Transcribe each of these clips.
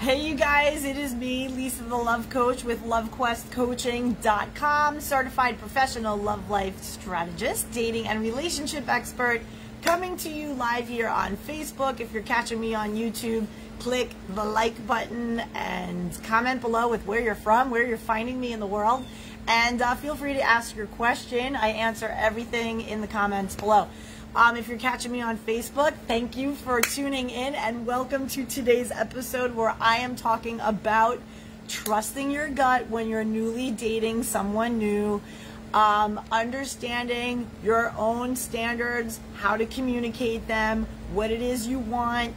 Hey you guys, it is me, Lisa the Love Coach with LoveQuestCoaching.com, certified professional love life strategist, dating and relationship expert, coming to you live here on Facebook. If you're catching me on YouTube, click the like button and comment below with where you're from, where you're finding me in the world, and feel free to ask your question. I answer everything in the comments below. If you're catching me on Facebook, thank you for tuning in and welcome to today's episode where I am talking about trusting your gut when you're newly dating someone new, understanding your own standards, how to communicate them, what it is you want,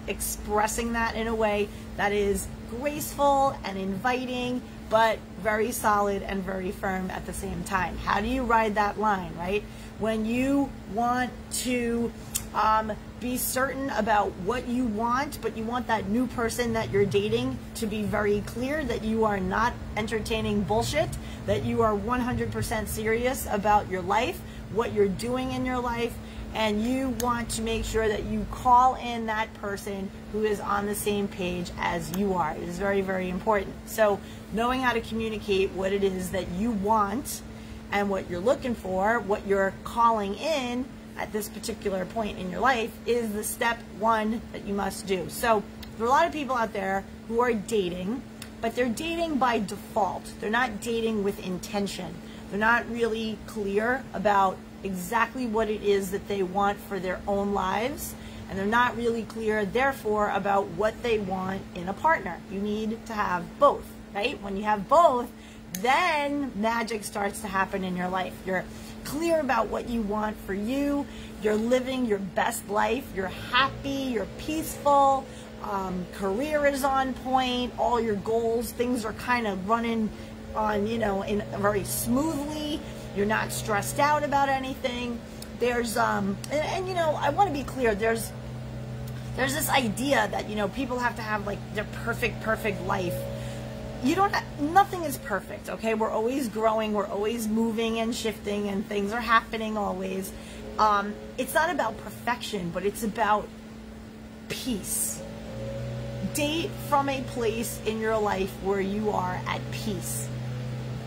expressing that in a way that is graceful and inviting, but very solid and very firm at the same time. How do you ride that line, right? When you want to be certain about what you want, but you want that new person that you're dating to be very clear that you are not entertaining bullshit, that you are 100% serious about your life, what you're doing in your life, and you want to make sure that you call in that person who is on the same page as you are. It is very, very important. So knowing how to communicate what it is that you want and what you're looking for, what you're calling in at this particular point in your life is the step one that you must do. So there are a lot of people out there who are dating, but they're dating by default. They're not dating with intention. They're not really clear about exactly what it is that they want for their own lives, and they're not really clear, therefore, about what they want in a partner. You need to have both, right? When you have both, then magic starts to happen in your life. You're clear about what you want for you. You're living your best life. You're happy. You're peaceful. Career is on point. All your goals, things are kind of running on, in very smoothly. You're not stressed out about anything. There's, I want to be clear. There's this idea that, people have to have like their perfect life. Nothing is perfect, okay? We're always growing, we're always moving and shifting, and things are happening always. It's not about perfection, but it's about peace. Date from a place in your life where you are at peace.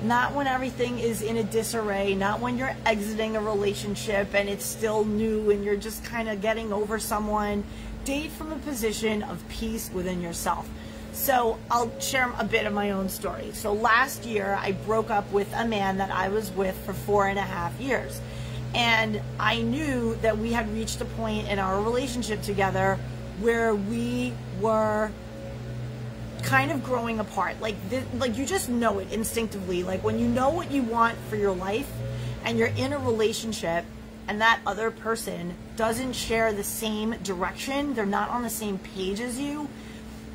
Not when everything is in a disarray, not when you're exiting a relationship and it's still new and you're just kind of getting over someone. Date from a position of peace within yourself. So I'll share a bit of my own story. So last year I broke up with a man that I was with for 4.5 years. And I knew that we had reached a point in our relationship together where we were kind of growing apart. Like you just know it instinctively. Like when you know what you want for your life and you're in a relationship and that other person doesn't share the same direction, they're not on the same page as you,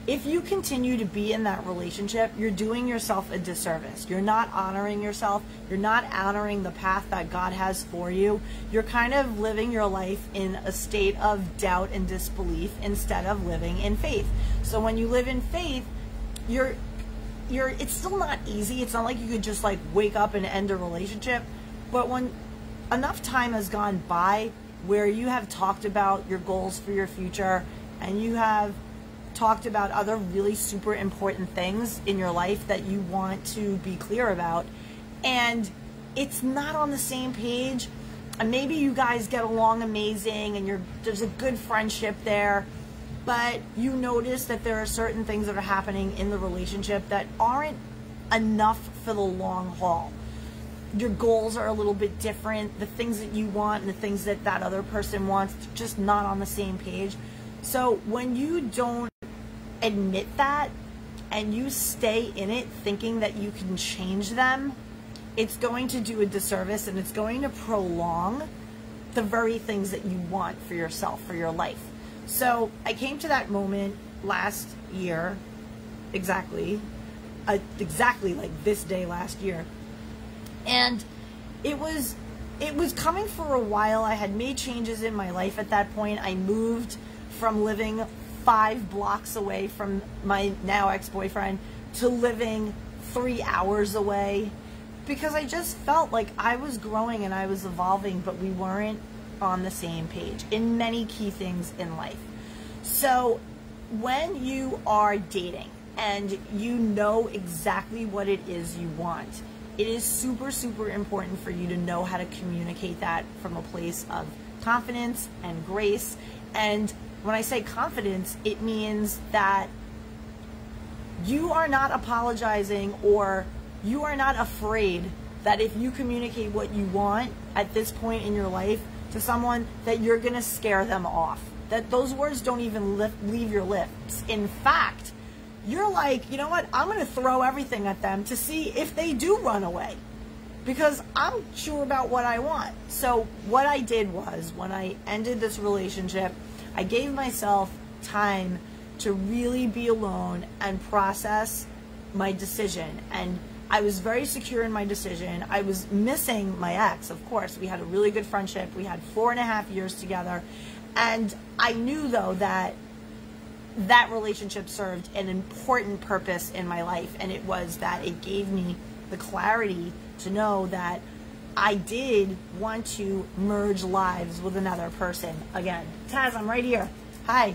if you continue to be in that relationship, you're doing yourself a disservice. You're not honoring yourself. You're not honoring the path that God has for you. You're kind of living your life in a state of doubt and disbelief instead of living in faith. So when you live in faith, it's still not easy. It's not like you could just like wake up and end a relationship. But when enough time has gone by where you have talked about your goals for your future and you have talked about other really super important things in your life that you want to be clear about, and it's not on the same page, and maybe you guys get along amazing and there's a good friendship there, but you notice that there are certain things that are happening in the relationship that aren't enough for the long haul. Your goals are a little bit different. The things that you want and the things that that other person wants, just not on the same page. So when you don't admit that and you stay in it thinking that you can change them, it's going to do a disservice and it's going to prolong the very things that you want for yourself, for your life. So I came to that moment last year, exactly like this day last year, and it was coming for a while. I had made changes in my life at that point. I moved from living 5 blocks away from my now ex-boyfriend to living 3 hours away because I just felt like I was growing and I was evolving, but we weren't on the same page in many key things in life. So when you are dating and you know exactly what it is you want, it is super, super important for you to know how to communicate that from a place of confidence and grace. And when I say confidence, it means that you are not apologizing, or you are not afraid that if you communicate what you want at this point in your life to someone, that you're going to scare them off. That those words don't even leave your lips. In fact, you're like, you know what, I'm going to throw everything at them to see if they do run away, because I'm sure about what I want. So what I did was, when I ended this relationship, I gave myself time to really be alone and process my decision. And I was very secure in my decision. I was missing my ex, of course. We had a really good friendship. We had 4.5 years together. And I knew, though, that that relationship served an important purpose in my life. And it was that it gave me the clarity to know that I did want to merge lives with another person again. Taz, I'm right here. Hi.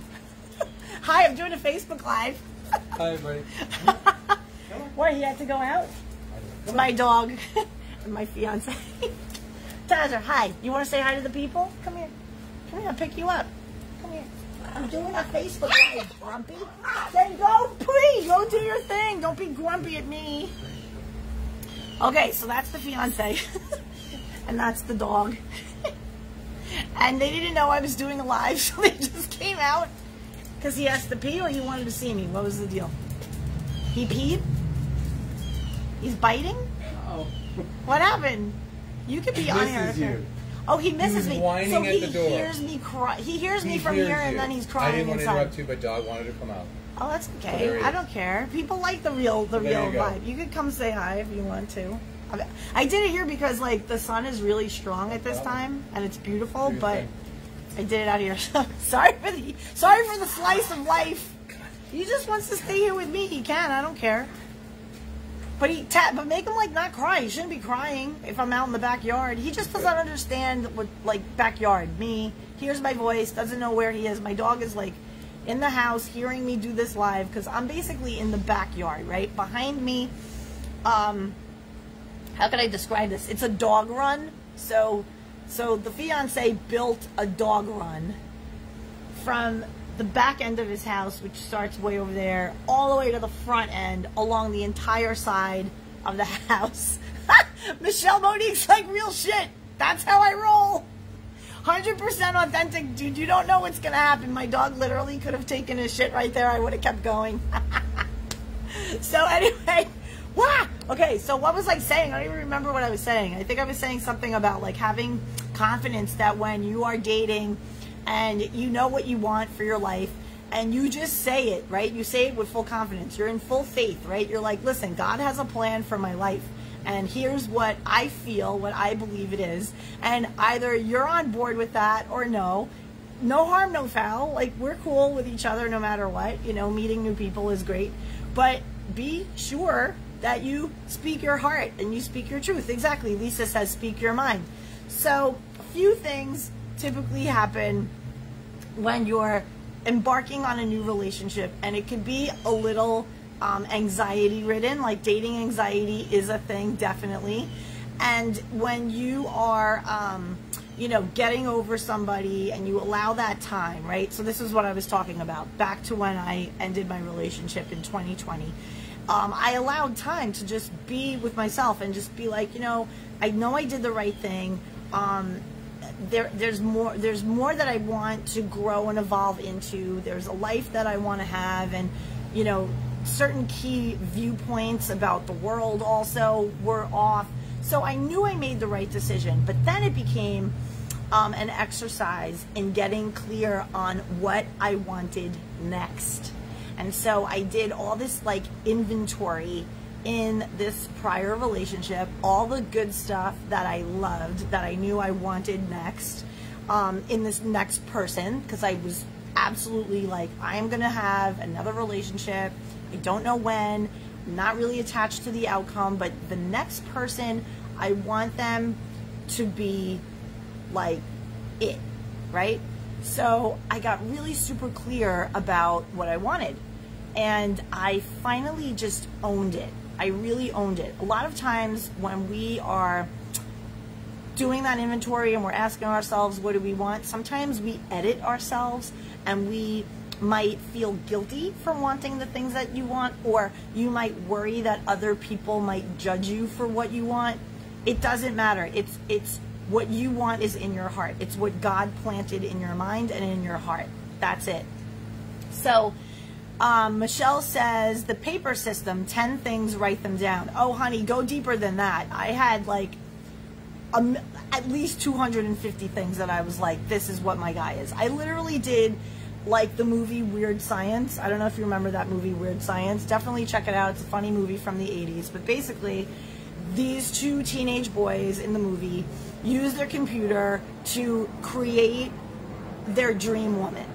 Hi, I'm doing a Facebook Live. Hi, everybody. Where, he had to go out? My dog and my fiance. Tazer, hi. You want to say hi to the people? Come here. Come here, I'll pick you up. Come here. I'm doing a Facebook Live, grumpy. Then go, please. Go do your thing. Don't be grumpy at me. Okay, so that's the fiance. And that's the dog. And they didn't know I was doing a live, so they just came out. Because he has to pee, or he wanted to see me? What was the deal? He peed? He's biting? Oh. What happened? You could be on here. Oh, he misses me. So he hears me cry. He hears me from here, and then he's crying inside. I didn't want to interrupt you, but dog wanted to come out. Oh, that's okay. I don't care. People like the real vibe. You could come say hi if you want to. I did it here because, like, the sun is really strong at this time, and it's beautiful, but I did it out here. sorry for the slice of life. He just wants to stay here with me. He can. I don't care. But but make him, like, not cry. He shouldn't be crying if I'm out in the backyard. He just doesn't understand what, like, backyard. Me, hears my voice, doesn't know where he is. My dog is, like, in the house hearing me do this live because I'm basically in the backyard, right? Behind me, how can I describe this? It's a dog run. So the fiance built a dog run from the back end of his house, which starts way over there, all the way to the front end, along the entire side of the house. Michelle Monique's like, real shit. That's how I roll. 100% authentic, dude. You don't know what's going to happen. My dog literally could have taken his shit right there. I would have kept going. So anyway, okay, so what was I saying? I don't even remember what I was saying. I think I was saying something about, like, having confidence that when you are dating and you know what you want for your life and you just say it, right? You say it with full confidence. You're in full faith, right? You're like, listen, God has a plan for my life. And here's what I feel, what I believe it is. And either you're on board with that or no. No harm, no foul. Like, we're cool with each other no matter what. You know, meeting new people is great. But be sure that you speak your heart and you speak your truth. Exactly. Lisa says, speak your mind. So a few things typically happen when you're embarking on a new relationship. And it could be a little anxiety ridden, like dating anxiety is a thing, definitely. And when you are, you know, getting over somebody and you allow that time, right? So this is what I was talking about back to when I ended my relationship in 2020. I allowed time to just be with myself and just be like, you know I did the right thing. There's more that I want to grow and evolve into. There's a life that I want to have, and, you know, certain key viewpoints about the world also were off. So I knew I made the right decision, but then it became an exercise in getting clear on what I wanted next. And so I did all this, like, inventory in this prior relationship, all the good stuff that I loved, that I knew I wanted next, in this next person, because I was absolutely like, I am going to have another relationship. I don't know when, I'm not really attached to the outcome, but the next person, I want them to be like it, right? So I got really super clear about what I wanted. And I finally just owned it. I really owned it. A lot of times when we are doing that inventory and we're asking ourselves, what do we want? Sometimes we edit ourselves and we might feel guilty for wanting the things that you want, or you might worry that other people might judge you for what you want. It doesn't matter. It's what you want is in your heart. It's what God planted in your mind and in your heart. That's it. So Michelle says, the paper system, 10 things, write them down. Oh, honey, go deeper than that. I had like at least 250 things that I was like, this is what my guy is. I literally did like the movie Weird Science. I don't know if you remember that movie Weird Science. Definitely check it out. It's a funny movie from the 80s. But basically, these two teenage boys in the movie use their computer to create their dream woman.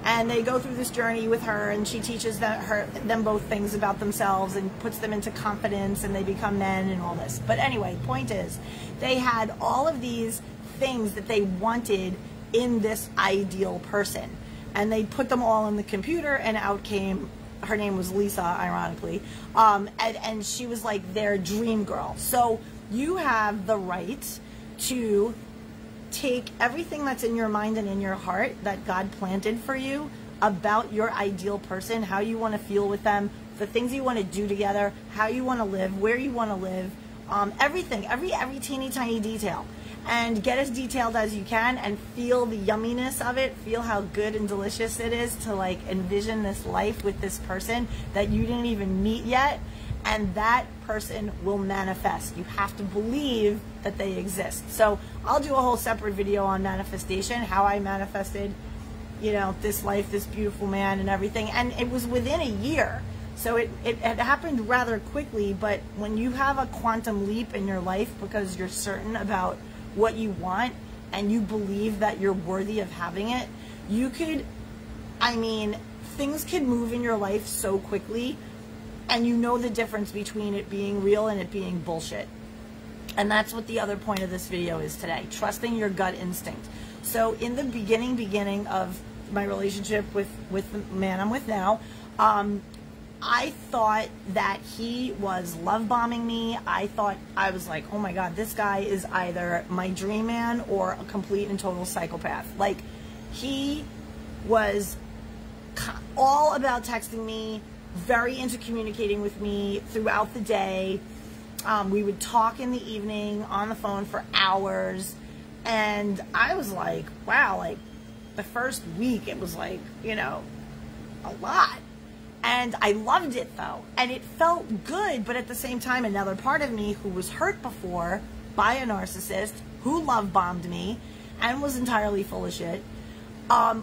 And they go through this journey with her, and she teaches them both things about themselves and puts them into confidence, and they become men and all this. But anyway, point is, they had all of these things that they wanted in this ideal person. And they put them all in the computer, and out came, her name was Lisa, ironically, and she was like their dream girl. So you have the right to take everything that's in your mind and in your heart that God planted for you about your ideal person, how you want to feel with them, the things you want to do together, how you want to live, where you want to live, everything, every teeny tiny detail. And get as detailed as you can and feel the yumminess of it. Feel how good and delicious it is to like envision this life with this person that you didn't even meet yet. And that person will manifest. You have to believe that they exist. So I'll do a whole separate video on manifestation, how I manifested, you know, this life, this beautiful man and everything. And it was within a year. So it had happened rather quickly. But when you have a quantum leap in your life because you're certain about what you want and you believe that you're worthy of having it, you could, I mean, things can move in your life so quickly, and you know the difference between it being real and it being bullshit. And that's what the other point of this video is today, trusting your gut instinct. So in the beginning of my relationship with the man I'm with now, I thought that he was love bombing me. I was like, oh my God, this guy is either my dream man or a complete and total psychopath. Like, he was all about texting me, very into communicating with me throughout the day. We would talk in the evening on the phone for hours. And I was like, wow, like the first week it was like, you know, a lot. And I loved it though, and it felt good, but at the same time, another part of me who was hurt before by a narcissist who love bombed me and was entirely full of shit,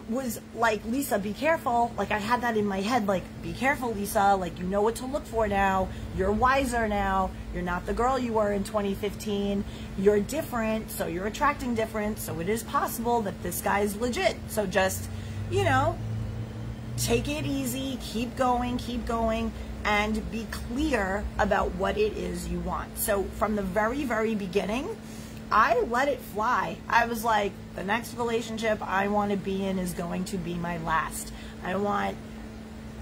was like, Lisa, be careful. Like, I had that in my head, like, be careful, Lisa, like, you know what to look for now. You're wiser now. You're not the girl you were in 2015. You're different, so you're attracting different, so it is possible that this guy's legit. So just, you know, take it easy, keep going, and be clear about what it is you want. So from the very, very beginning, I let it fly. I was like, the next relationship I want to be in is going to be my last. I want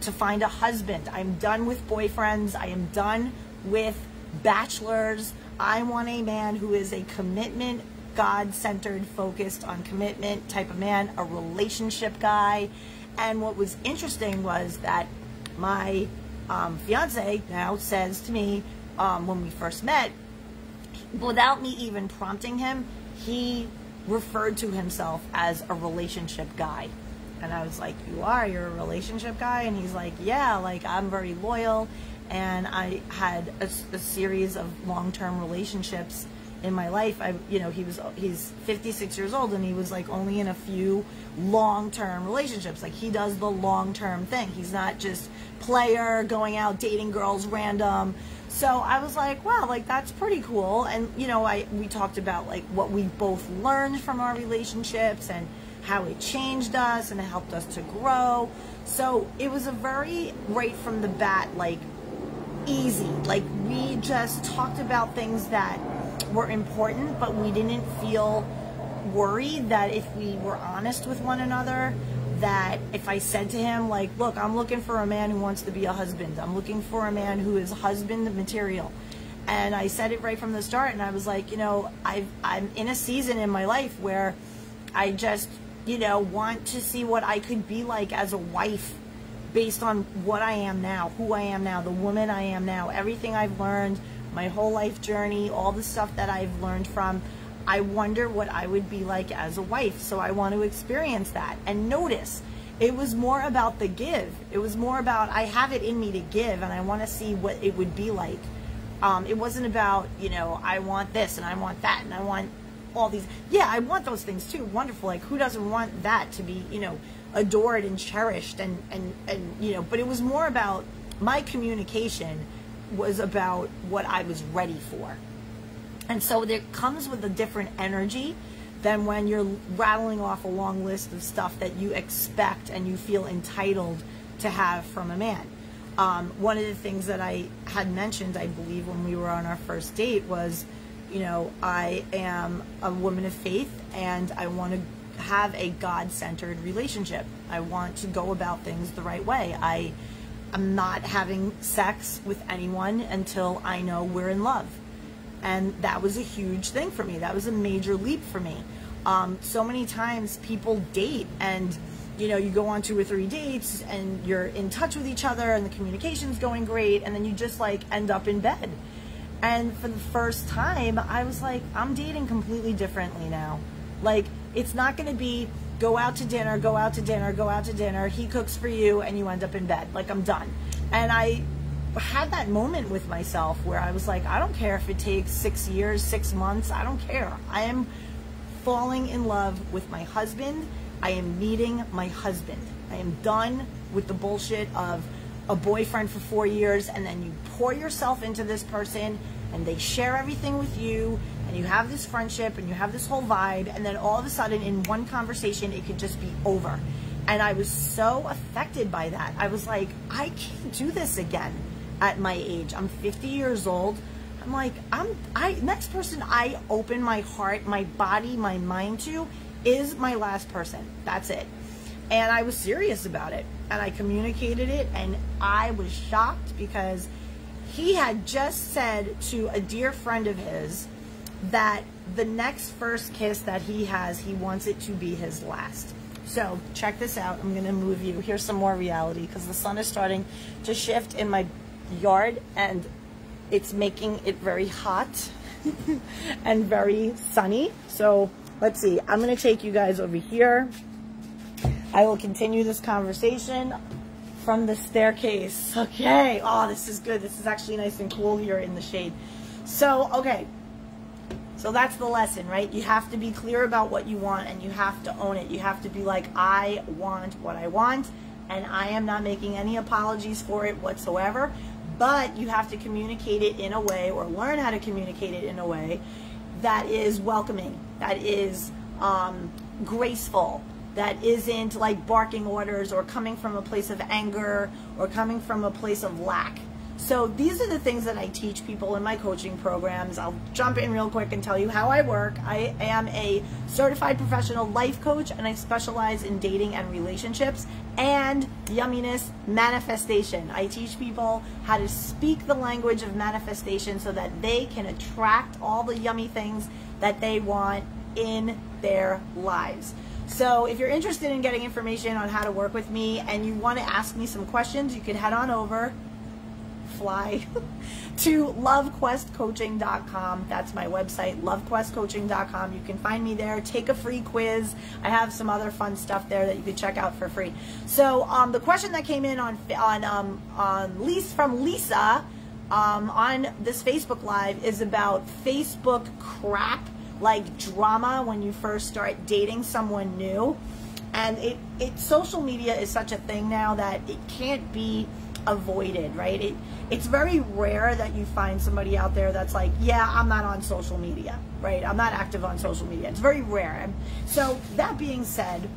to find a husband. I'm done with boyfriends. I am done with bachelors. I want a man who is a commitment, God-centered, focused on commitment type of man, a relationship guy. And what was interesting was that my fiance now says to me, when we first met, without me even prompting him, he referred to himself as a relationship guy. And I was like, you're a relationship guy? And he's like, yeah, like, I'm very loyal, and I had a series of long-term relationships in my life. He's 56 years old, and he was like only in a few long-term relationships. Like, he does the long-term thing. He's not just player, going out, dating girls random. So I was like, wow, like, that's pretty cool. And, you know, we talked about, like, what we both learned from our relationships and how it changed us and it helped us to grow. So it was a very, right from the bat, like, easy. Like, we just talked about things that were important, but we didn't feel worried that if we were honest with one another, that if I said to him, like, look, I'm looking for a man who wants to be a husband. I'm looking for a man who is husband material. And I said it right from the start, and I was like, you know, I'm in a season in my life where I just, you know, want to see what I could be like as a wife based on what I am now, who I am now, the woman I am now, everything I've learned, my whole life journey, all the stuff that I've learned from. I wonder what I would be like as a wife. So I want to experience that. And notice, it was more about the give. It was more about, I have it in me to give, and I want to see what it would be like. It wasn't about, you know, I want this and I want that and I want all these. Yeah, I want those things too. Wonderful. Like, who doesn't want that to be, you know, adored and cherished and you know, but it was more about my communication was about what I was ready for. And so it comes with a different energy than when you're rattling off a long list of stuff that you expect and you feel entitled to have from a man. One of the things that I had mentioned, I believe, when we were on our first date was, you know, I am a woman of faith and I want to have a God-centered relationship. I want to go about things the right way. I'm not having sex with anyone until I know we're in love. And that was a huge thing for me. That was a major leap for me. So many times people date and, you know, you go on 2 or 3 dates and you're in touch with each other and the communication's going great, and then you just like end up in bed. And for the first time, I was like, I'm dating completely differently now. Like, it's not going to be go out to dinner, go out to dinner, go out to dinner, he cooks for you, and you end up in bed. Like, I'm done. And I had that moment with myself where I was like, I don't care if it takes 6 years, 6 months, I don't care. I am falling in love with my husband. I am meeting my husband. I am done with the bullshit of a boyfriend for 4 years, and then you pour yourself into this person and they share everything with you and you have this friendship and you have this whole vibe, and then all of a sudden in one conversation it could just be over. And I was so affected by that. I was like, I can't do this again at my age. I'm 50 years old. I'm like, next person I open my heart, my body, my mind to is my last person. That's it. And I was serious about it, and I communicated it, and I was shocked because he had just said to a dear friend of his that the next first kiss that he has, he wants it to be his last. So check this out. I'm going to move you. Here's some more reality because the sun is starting to shift in my yard, and it's making it very hot and very sunny. So let's see. I'm going to take you guys over here. I will continue this conversation from the staircase. Okay. Oh, this is good. This is actually nice and cool here in the shade. So, okay. So that's the lesson, right? You have to be clear about what you want, and you have to own it. You have to be like, I want what I want, and I am not making any apologies for it whatsoever. But you have to communicate it in a way, or learn how to communicate it in a way that is welcoming, that is graceful, that isn't like barking orders or coming from a place of anger or coming from a place of lack. So these are the things that I teach people in my coaching programs. I'll jump in real quick and tell you how I work. I am a certified professional life coach, and I specialize in dating and relationships and yumminess manifestation. I teach people how to speak the language of manifestation so that they can attract all the yummy things that they want in their lives. So if you're interested in getting information on how to work with me and you want to ask me some questions, you can head on over, fly to lovequestcoaching.com. That's my website, lovequestcoaching.com. You can find me there. Take a free quiz. I have some other fun stuff there that you can check out for free. So the question that came in from Lisa on this Facebook Live is about Facebook crap, like drama when you first start dating someone new. And social media is such a thing now that it can't be avoided, right? It's very rare that you find somebody out there that's like, yeah, I'm not on social media, right? I'm not active on social media. It's very rare. So that being said,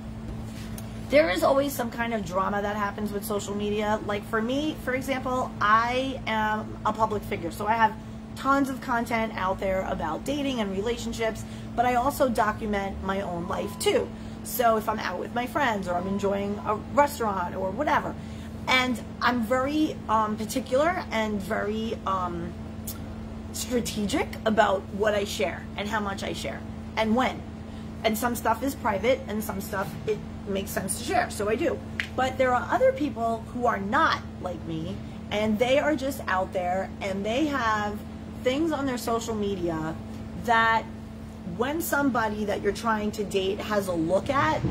there is always some kind of drama that happens with social media. Like for me, for example, I am a public figure, so I have tons of content out there about dating and relationships, but I also document my own life too. So if I'm out with my friends, or I'm enjoying a restaurant or whatever, and I'm very particular and very strategic about what I share and how much I share and when. And some stuff is private and some stuff it makes sense to share, so I do. But there are other people who are not like me, and they are just out there and they have things on their social media that when somebody that you're trying to date has a look at,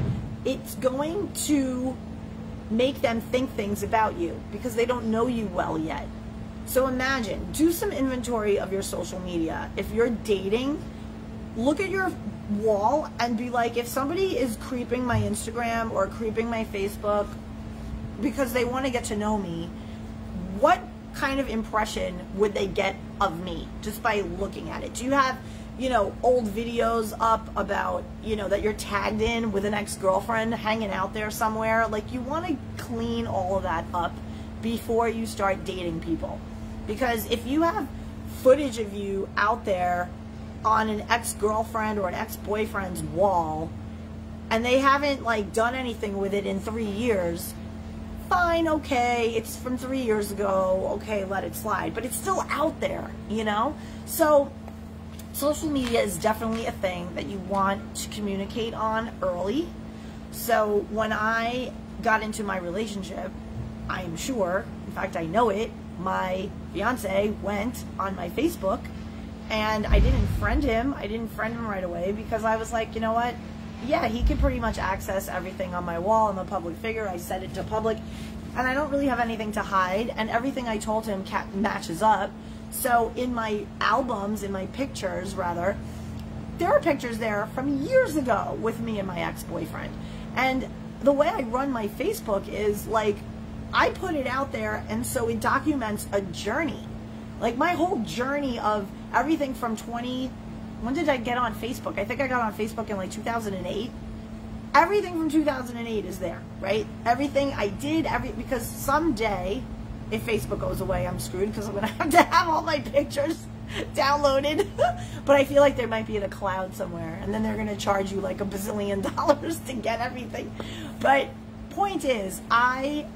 it's going to make them think things about you because they don't know you well yet. So imagine, do some inventory of your social media. If you're dating, look at your wall and be like, if somebody is creeping my Instagram or creeping my Facebook because they want to get to know me, what kind of impression would they get of me just by looking at it? Do you have, you know, old videos up about, you know, that you're tagged in with an ex-girlfriend hanging out there somewhere? Like, you want to clean all of that up before you start dating people. Because if you have footage of you out there on an ex-girlfriend or an ex-boyfriend's wall and they haven't like done anything with it in 3 years, fine, okay, it's from 3 years ago, okay, let it slide, but it's still out there, you know? So social media is definitely a thing that you want to communicate on early. So when I got into my relationship, I'm sure, in fact I know it, my fiance went on my Facebook and I didn't friend him. I didn't friend him right away because I was like, you know what? Yeah, he can pretty much access everything on my wall. I'm a public figure. I set it to public and I don't really have anything to hide, and everything I told him matches up. So in my albums, in my pictures rather, there are pictures there from years ago with me and my ex-boyfriend. And the way I run my Facebook is like, I put it out there and so it documents a journey. Like my whole journey of everything from when did I get on Facebook? I think I got on Facebook in like 2008. Everything from 2008 is there, right? Everything I did, because someday, if Facebook goes away, I'm screwed because I'm going to have all my pictures downloaded. But I feel like there might be in a cloud somewhere, and then they're going to charge you like $1 bazillion to get everything. But point is, I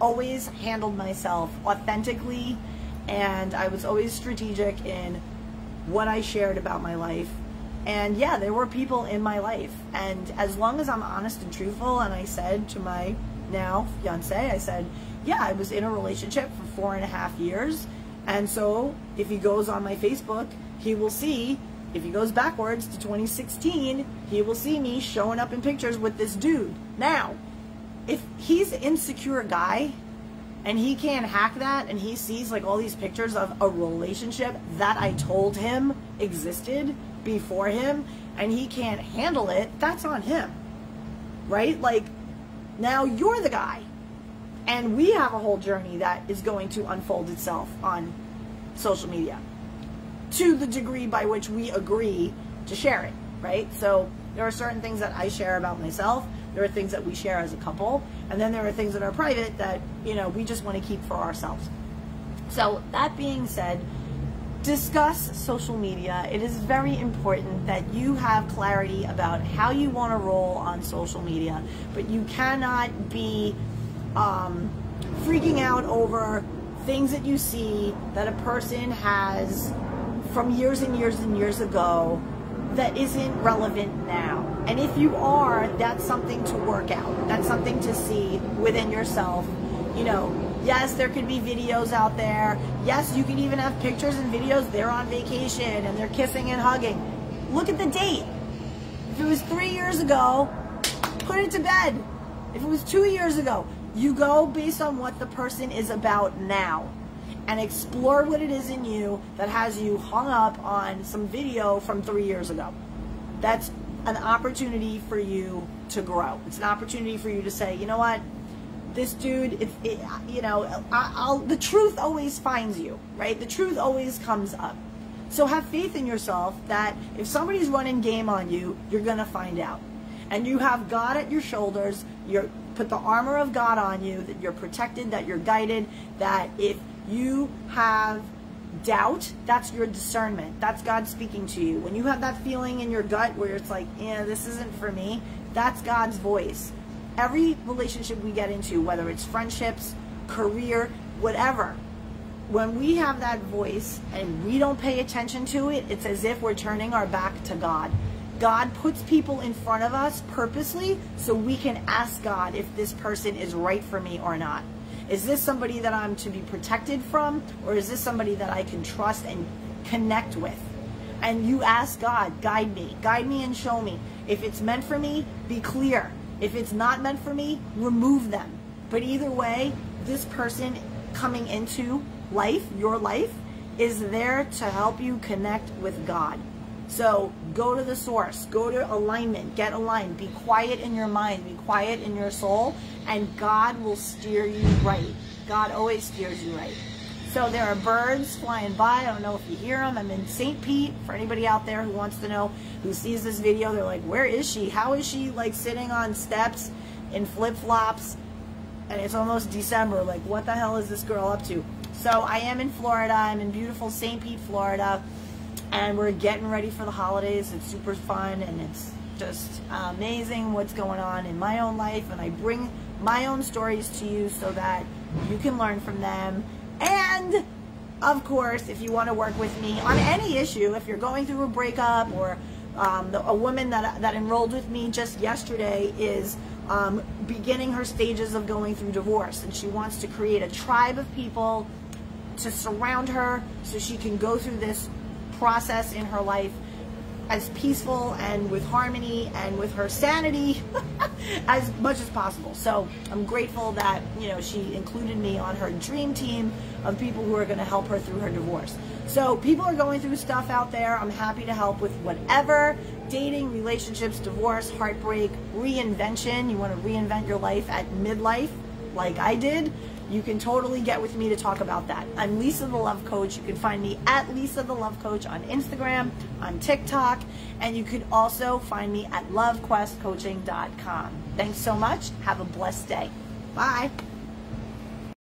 always handled myself authentically, and I was always strategic in what I shared about my life. And yeah, there were people in my life, and as long as I'm honest and truthful, and I said to my now fiance, I said, yeah, I was in a relationship for 4.5 years, and so if he goes on my Facebook, he will see, if he goes backwards to 2016, he will see me showing up in pictures with this dude. Now, if he's an insecure guy and he can't hack that and he sees like all these pictures of a relationship that I told him existed before him and he can't handle it, that's on him, right? Like, now you're the guy, and we have a whole journey that is going to unfold itself on social media to the degree by which we agree to share it, right? So there are certain things that I share about myself, there are things that we share as a couple, and then there are things that are private that, you know, we just want to keep for ourselves. So that being said, discuss social media. It is very important that you have clarity about how you want to roll on social media, but you cannot be freaking out over things that you see that a person has from years and years and years ago that isn't relevant now. And if you are, that's something to work out. That's something to see within yourself. You know, yes, there could be videos out there. Yes, you can even have pictures and videos. They're on vacation and they're kissing and hugging. Look at the date. If it was 3 years ago, put it to bed. If it was 2 years ago, you go based on what the person is about now and explore what it is in you that has you hung up on some video from 3 years ago. That's an opportunity for you to grow. It's an opportunity for you to say, you know what? This dude, you know, the truth always finds you, right? The truth always comes up. So have faith in yourself that if somebody's running game on you, you're going to find out. And you have God at your shoulders. You're put the armor of God on you, that you're protected, that you're guided, that if you have Doubt, that's your discernment. That's God speaking to you. When you have that feeling in your gut where it's like, yeah, this isn't for me, that's God's voice. Every relationship we get into, whether it's friendships, career, whatever, when we have that voice and we don't pay attention to it, it's as if we're turning our back to God. God puts people in front of us purposely so we can ask God if this person is right for me or not. Is this somebody that I'm to be protected from, or is this somebody that I can trust and connect with? And you ask God, guide me and show me. If it's meant for me, be clear. If it's not meant for me, remove them. But either way, this person coming into life, your life, is there to help you connect with God. So go to the source, go to alignment, get aligned, be quiet in your mind, be quiet in your soul, and God will steer you right. God always steers you right. So there are birds flying by. I don't know if you hear them. I'm in St. Pete. For anybody out there who wants to know, who sees this video, they're like, where is she? How is she like sitting on steps in flip-flops? And it's almost December. Like, what the hell is this girl up to? So I am in Florida. I'm in beautiful St. Pete, Florida. And we're getting ready for the holidays. It's super fun, and it's just amazing what's going on in my own life. And I bring my own stories to you so that you can learn from them. And, of course, if you want to work with me on any issue, if you're going through a breakup, or a woman that enrolled with me just yesterday is beginning her stages of going through divorce. And she wants to create a tribe of people to surround her so she can go through this process in her life as peaceful and with harmony and with her sanity as much as possible. So I'm grateful that, you know, she included me on her dream team of people who are going to help her through her divorce. So people are going through stuff out there. I'm happy to help with whatever: dating, relationships, divorce, heartbreak, reinvention. You want to reinvent your life at midlife like I did? You can totally get with me to talk about that. I'm Lisa the Love Coach. You can find me at Lisa the Love Coach on Instagram, on TikTok, and you can also find me at lovequestcoaching.com. Thanks so much. Have a blessed day. Bye.